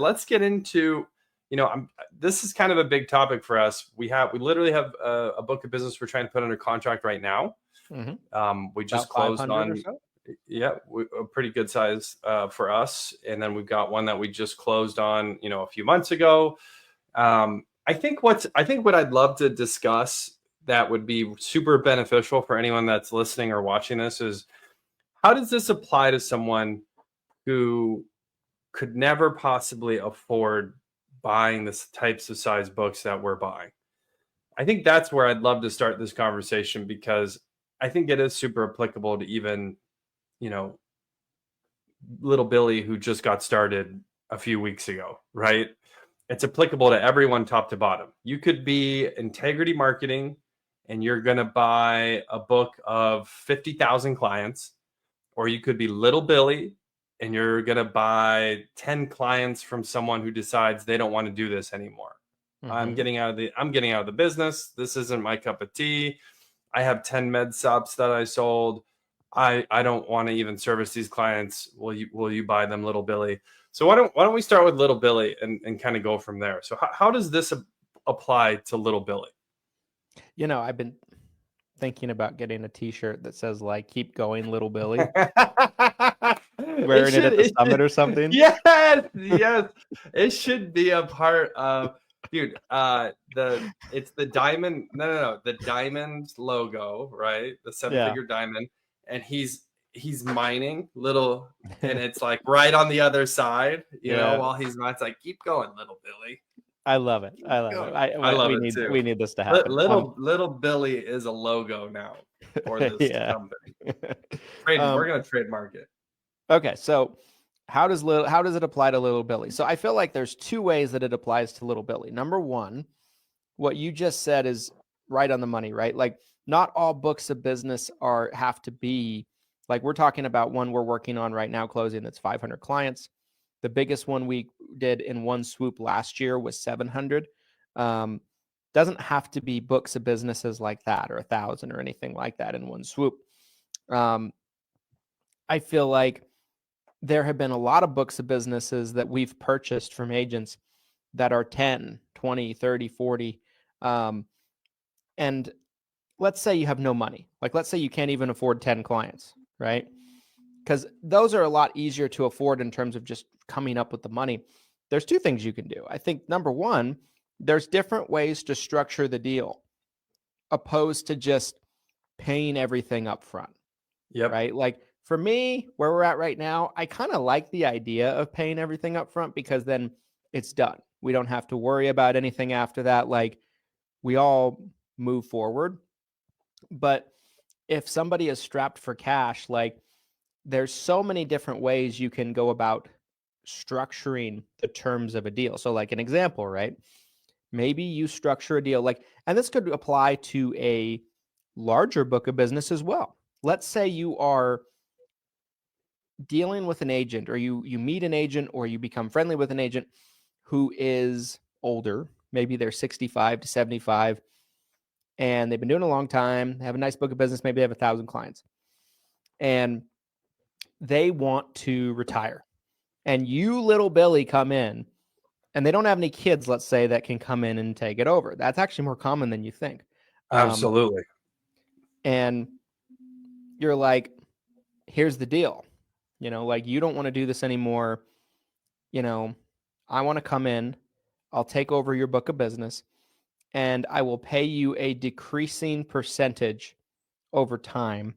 let's get into, this is kind of a big topic for us. We literally have a book of business we're trying to put under contract right now. We just About closed 500 on, or so? a pretty good size for us. And then we've got one that we just closed on, a few months ago. I think what I'd love to discuss that would be super beneficial for anyone that's listening or watching this is, how does this apply to someone who could never possibly afford buying the types of size books that we're buying? I think that's where I'd love to start this conversation, because I think it is super applicable to even, little Billy who just got started a few weeks ago, right? It's applicable to everyone top to bottom. You could be integrity marketing and you're going to buy a book of 50,000 clients, or you could be little Billy and you're going to buy 10 clients from someone who decides they don't want to do this anymore. I'm getting out of the business. This isn't my cup of tea. I have 10 med subs that I sold. I don't want to even service these clients. Will you buy them, little Billy? So why don't we start with little Billy and kind of go from there? So how does this apply to little Billy? I've been thinking about getting a t-shirt that says like, "Keep going, little Billy." Wearing it at the summit or something. Yes. It should be a part of, dude. It's the diamond. No. The diamond logo, right? The 7-figure diamond, and he's mining little, and it's like right on the other side, while he's not. It's like, keep going, little Billy. I love it. I love it too. We need this to happen. Little Billy is a logo now for this company. We're going to trademark it. Okay, so how does it apply to little Billy? So I feel like there's two ways that it applies to little Billy. Number one, what you just said is right on the money, right? Like, not all books of business have to be like, we're talking about one we're working on right now, closing, that's 500 clients. The biggest one we did in one swoop last year was 700. Doesn't have to be books of businesses like that, or 1,000 or anything like that in one swoop. I feel like there have been a lot of books of businesses that we've purchased from agents that are 10, 20, 30, 40. And let's say you have no money. Like, let's say you can't even afford 10 clients, right? Because those are a lot easier to afford in terms of just coming up with the money. There's two things you can do. I think number one, there's different ways to structure the deal opposed to just paying everything up front. Yep. Right? Like, for me, where we're at right now, I kind of like the idea of paying everything up front, because then it's done. We don't have to worry about anything after that. Like, we all move forward. But if somebody is strapped for cash, like, there's so many different ways you can go about structuring the terms of a deal. So like an example, right? Maybe you structure a deal like, and this could apply to a larger book of business as well. Let's say you are dealing with an agent, or you meet an agent, or you become friendly with an agent who is older. Maybe they're 65 to 75 and they've been doing it a long time. They have a nice book of business. Maybe they have 1,000 clients and they want to retire. And you, little Billy, come in, and they don't have any kids, let's say, that can come in and take it over. That's actually more common than you think. Absolutely. And you're like, here's the deal. Like, you don't want to do this anymore. I want to come in, I'll take over your book of business, and I will pay you a decreasing percentage over time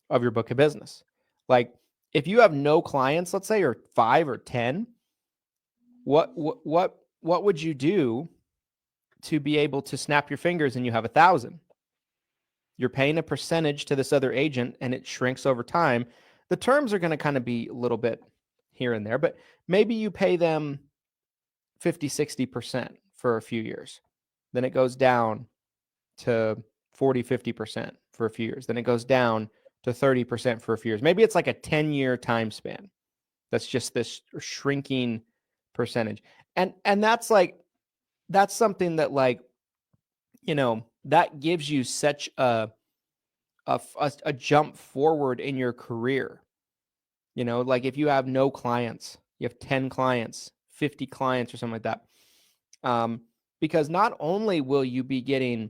of your book of business. Like, if you have no clients, let's say, or 5 or 10, what would you do to be able to snap your fingers and you have 1,000? You're paying a percentage to this other agent and it shrinks over time. The terms are going to kind of be a little bit here and there, but maybe you pay them 50, 60% for a few years. Then it goes down to 40, 50% for a few years. Then it goes down to 30% for a few years. Maybe it's like a 10-year time span. That's just this shrinking percentage. And that's something that, like, that gives you such a jump forward in your career. Like, if you have no clients, you have 10 clients, 50 clients or something like that. Because not only will you be getting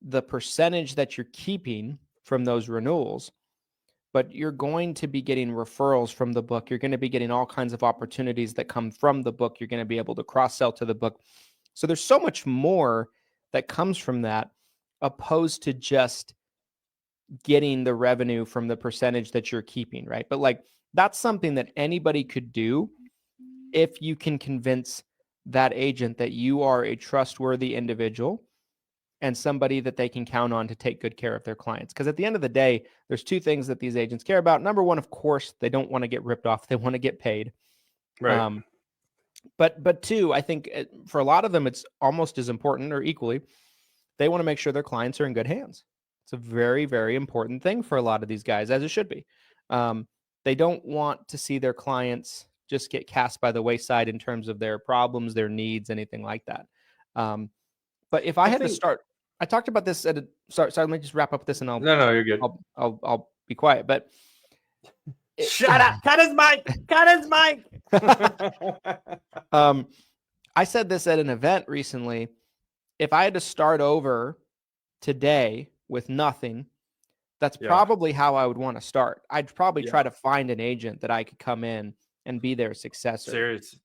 the percentage that you're keeping from those renewals, but you're going to be getting referrals from the book. You're going to be getting all kinds of opportunities that come from the book. You're going to be able to cross-sell to the book. So there's so much more that comes from that, opposed to just getting the revenue from the percentage that you're keeping, right? But like, that's something that anybody could do if you can convince that agent that you are a trustworthy individual and somebody that they can count on to take good care of their clients. Because at the end of the day, there's two things that these agents care about. Number one, of course, they don't want to get ripped off. They want to get paid. Right. But two, I think for a lot of them, it's almost as important or equally, they want to make sure their clients are in good hands. It's a very, very important thing for a lot of these guys, as it should be. They don't want to see their clients just get cast by the wayside in terms of their problems, their needs, anything like that. But if I had to start, I talked about this sorry, let me just wrap up this and No, you're good. I'll be quiet. But shut up! Cut his mic! I said this at an event recently. If I had to start over today with nothing, that's probably how I would want to start. I'd probably try to find an agent that I could come in and be their successor. Seriously.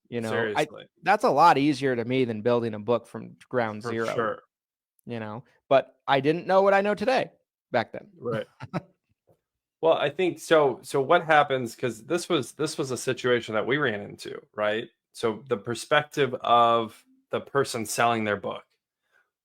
That's a lot easier to me than building a book from ground zero. Sure. But I didn't know what I know today back then. Right. Well, I think so. So what happens, because this was a situation that we ran into, right? So the perspective of the person selling their book.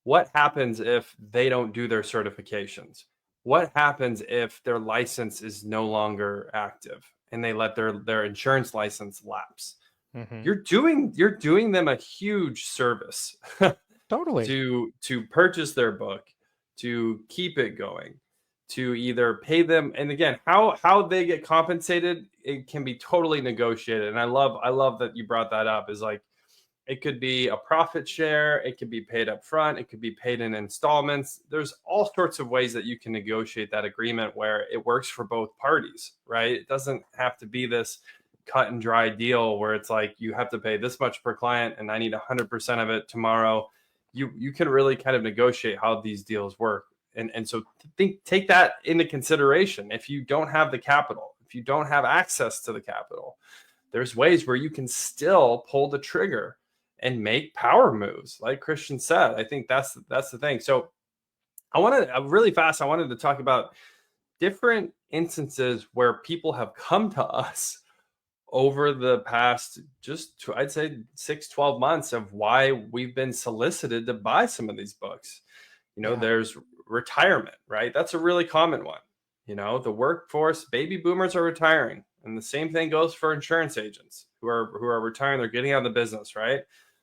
What happens if they don't do their certifications? What happens if their license is no longer active and they let their insurance license lapse? Mm-hmm. You're doing them a huge service. Totally. To purchase their book, to keep it going, to either pay them. And again, how they get compensated, it can be totally negotiated. And I love that you brought that up, is like, it could be a profit share, it could be paid up front, it could be paid in installments. There's all sorts of ways that you can negotiate that agreement where it works for both parties, right? It doesn't have to be this cut and dry deal where it's like, you have to pay this much per client and I need 100% of it tomorrow. You can really kind of negotiate how these deals work. And so take that into consideration. If you don't have the capital, if you don't have access to the capital, there's ways where you can still pull the trigger and make power moves. Like Christian said, I think that's the thing. So I wanted to talk about different instances where people have come to us over the past, I'd say 6-12 months, of why we've been solicited to buy some of these books. There's retirement, right? That's a really common one. The workforce, baby boomers are retiring. And the same thing goes for insurance agents who are retiring. They're getting out of the business, right?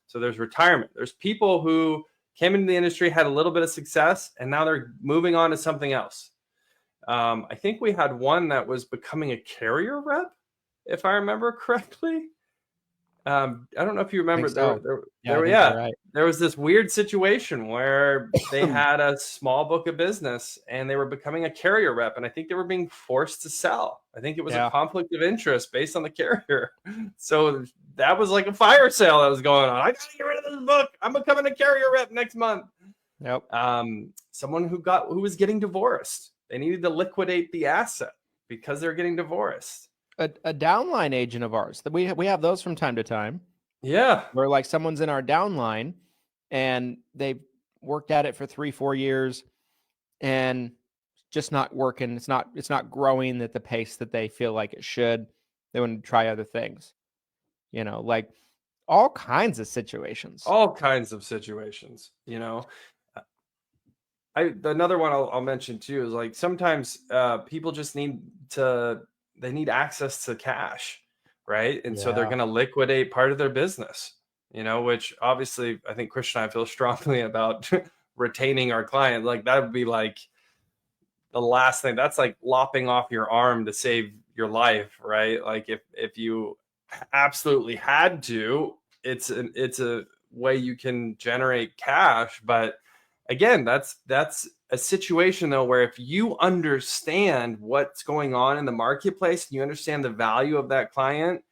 So there's retirement. There's people who came into the industry, had a little bit of success, and now they're moving on to something else. I think we had one that was becoming a carrier rep, if I remember correctly. I don't know if you remember. There was this weird situation where they had a small book of business and they were becoming a carrier rep, and I think they were being forced to sell. I think it was a conflict of interest based on the carrier. So that was like a fire sale that was going on. I gotta get rid of this book. I'm becoming a carrier rep next month. Yep. Someone who was getting divorced. They needed to liquidate the asset because they're getting divorced. A downline agent of ours, that we have those from time to time. Yeah. Where like someone's in our downline and they've worked at it for 3-4 years and just not working. It's not growing at the pace that they feel like it should. They want to try other things, like all kinds of situations. Another one I'll mention too is like, sometimes people just need access to cash, right? And so they're going to liquidate part of their business, which obviously I think Christian and I feel strongly about retaining our client. Like that would be like the last thing. That's like lopping off your arm to save your life, right? Like if you absolutely had to, it's a way you can generate cash. But again, that's a situation though, where if you understand what's going on in the marketplace and you understand the value of that client,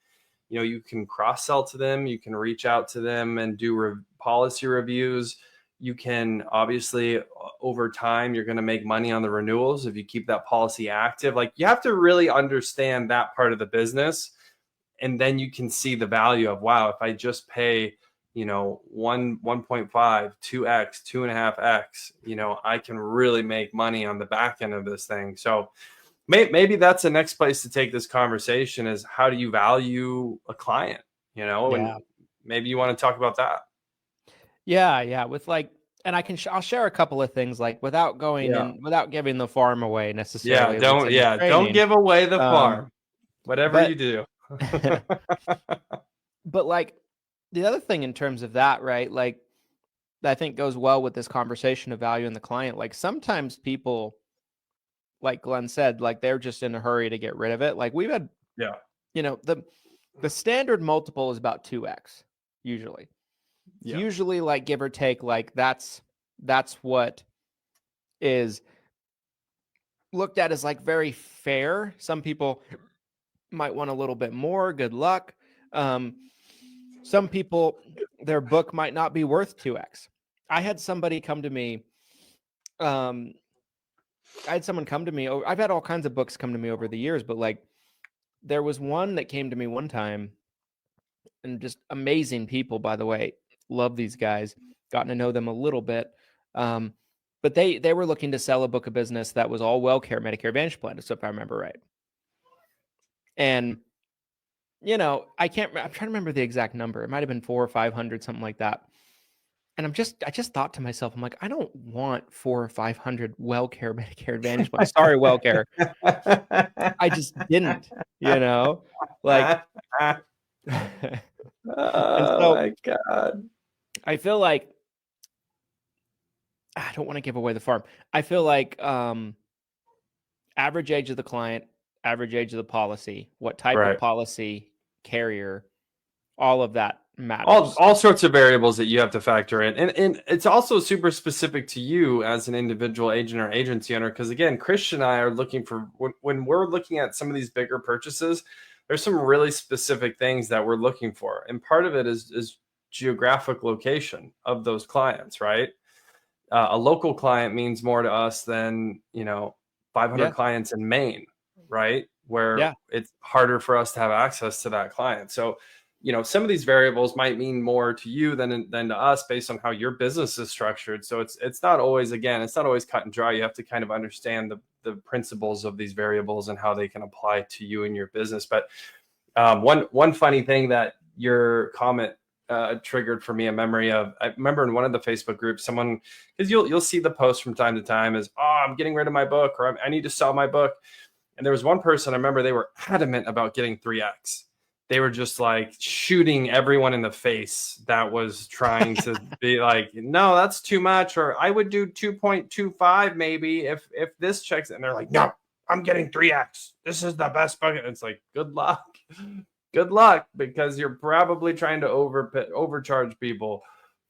you can cross sell to them, you can reach out to them and do policy reviews. You can obviously, over time, you're going to make money on the renewals if you keep that policy active. Like, you have to really understand that part of the business. And then you can see the value of, wow, if I just pay, 1.5, 2x, 2.5x, I can really make money on the back end of this thing. So maybe that's the next place to take this conversation, is how do you value a client, and maybe you want to talk about that. Yeah. With and I'll share a couple of things, like without going in, without giving the farm away necessarily. Don't give away the farm, whatever you do. But like the other thing in terms of that, right? Like, I think goes well with this conversation of valuing the client. Like, sometimes people, like Glenn said, like they're just in a hurry to get rid of it. Like, we've had, the standard multiple is about 2x usually. Yeah. Usually, like, give or take, like that's what is looked at as like very fair. Some people might want a little bit more. Good luck. Some people, their book might not be worth 2x. I had somebody come to me. I've had all kinds of books come to me over the years, but like, there was one that came to me one time, and just amazing people, by the way. Love these guys. Gotten to know them a little bit. But they were looking to sell a book of business that was all WellCare Medicare Advantage plan, if I remember right. And, I'm trying to remember the exact number. It might've been 400 or 500, something like that. And I just thought to myself, I'm like, I don't want 400 or 500 WellCare Medicare Advantage plans. Sorry, WellCare. I just didn't, like, oh my God. I feel like, I don't want to give away the farm. I feel like average age of the client, average age of the policy, what type of policy, carrier, all of that matters. All sorts of variables that you have to factor in. And it's also super specific to you as an individual agent or agency owner. Because again, Christian and I are looking for, when we're looking at some of these bigger purchases, there's some really specific things that we're looking for. And part of it is geographic location of those clients, right? A local client means more to us than, 500 clients in Maine, right? Where it's harder for us to have access to that client. So, some of these variables might mean more to you than to us based on how your business is structured. So it's not always cut and dry. You have to kind of understand the principles of these variables and how they can apply to you and your business. But one funny thing that your comment triggered for me a memory of, I remember in one of the Facebook groups, someone, because you'll see the post from time to time is, I'm getting rid of my book, or I need to sell my book. And there was one person, I remember they were adamant about getting 3x. They were just like shooting everyone in the face that was trying to be like, no, that's too much. Or I would do 2.25 maybe if this checks. And they're like, no, I'm getting 3x. This is the best book. And it's like, good luck. Good luck, because you're probably trying to overcharge people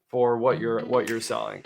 for what you're selling.